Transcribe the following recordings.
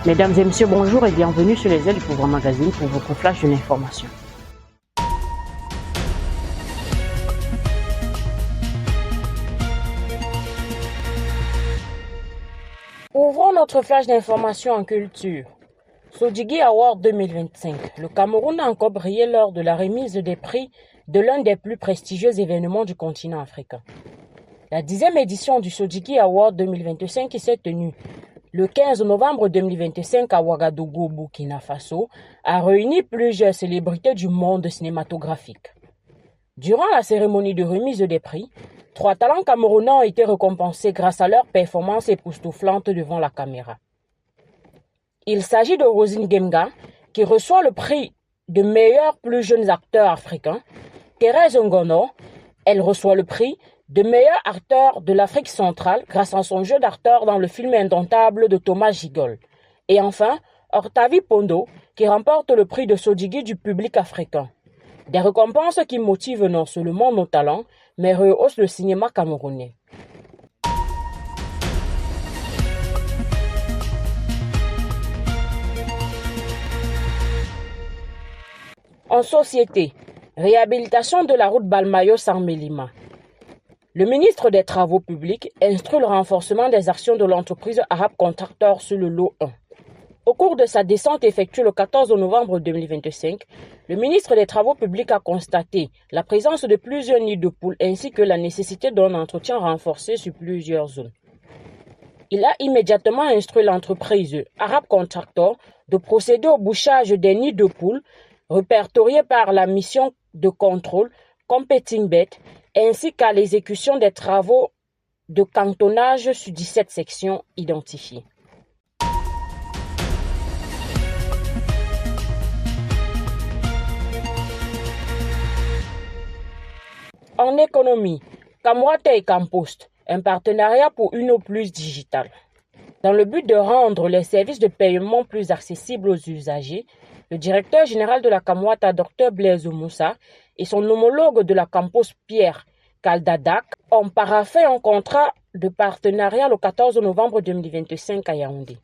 Mesdames et messieurs, bonjour et bienvenue sur les ailes du Pouvoir Magazine pour votre flash de l'information. Ouvrons notre flash d'information en culture. Sodigi Award 2025. Le Cameroun a encore brillé lors de la remise des prix de l'un des plus prestigieux événements du continent africain. La 10e édition du Sodigi Award 2025 qui s'est tenue le 15 novembre 2025 à Ouagadougou, Burkina Faso, a réuni plusieurs célébrités du monde cinématographique. Durant la cérémonie de remise des prix, 3 talents camerounais ont été récompensés grâce à leur performance époustouflante devant la caméra. Il s'agit de Rosine Gemga, qui reçoit le prix de meilleur plus jeunes acteurs africains. Thérèse Ngono, elle reçoit le prix de meilleur acteur de l'Afrique centrale grâce à son jeu d'acteur dans le film Indomptable de Thomas Gigol. Et enfin, Octavie Pondo, qui remporte le prix de Sodigi du public africain. Des récompenses qui motivent non seulement nos talents, mais rehaussent le cinéma camerounais. En société, réhabilitation de la route Balmayo-Sarmélima. Le ministre des Travaux publics instruit le renforcement des actions de l'entreprise Arab Contractor sur le lot 1. Au cours de sa descente effectuée le 14 novembre 2025, le ministre des Travaux publics a constaté la présence de plusieurs nids de poules ainsi que la nécessité d'un entretien renforcé sur plusieurs zones. Il a immédiatement instruit l'entreprise Arab Contractor de procéder au bouchage des nids de poules répertoriés par la mission de contrôle Competing Bet ainsi qu'à l'exécution des travaux de cantonnage sur 17 sections identifiées. En économie, Kamwata et Campost, un partenariat pour une eau plus digitale. Dans le but de rendre les services de paiement plus accessibles aux usagers, le directeur général de la Kamwata, Dr Blaise Moussa, et son homologue de la Campost, Pierre Kaldadak, ont paraphé un contrat de partenariat le 14 novembre 2025 à Yaoundé.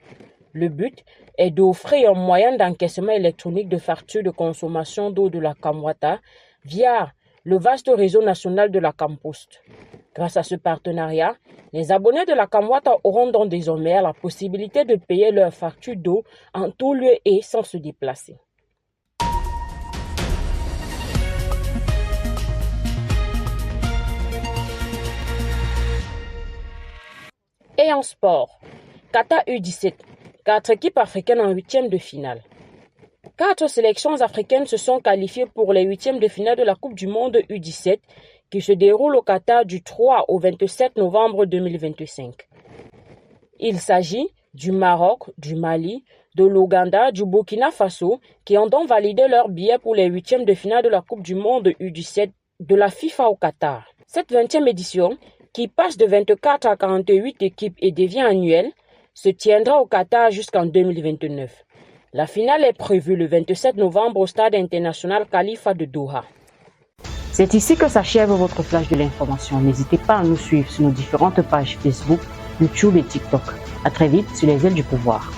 Le but est d'offrir un moyen d'encaissement électronique de factures de consommation d'eau de la Kamwata via le vaste réseau national de la Campost. Grâce à ce partenariat, les abonnés de la Kamwata auront donc désormais la possibilité de payer leurs factures d'eau en tout lieu et sans se déplacer. Et en sport, Qatar U17, 4 équipes africaines en 8e de finale. 4 sélections africaines se sont qualifiées pour les 8e de finale de la Coupe du Monde U17 qui se déroule au Qatar du 3 au 27 novembre 2025. Il s'agit du Maroc, du Mali, de l'Ouganda, du Burkina Faso qui ont donc validé leur billet pour les 8e de finale de la Coupe du Monde U17 de la FIFA au Qatar. Cette 20e édition, qui passe de 24 à 48 équipes et devient annuelle, se tiendra au Qatar jusqu'en 2029. La finale est prévue le 27 novembre au stade international Khalifa de Doha. C'est ici que s'achève votre flash de l'information. N'hésitez pas à nous suivre sur nos différentes pages Facebook, YouTube et TikTok. À très vite sur les ailes du pouvoir.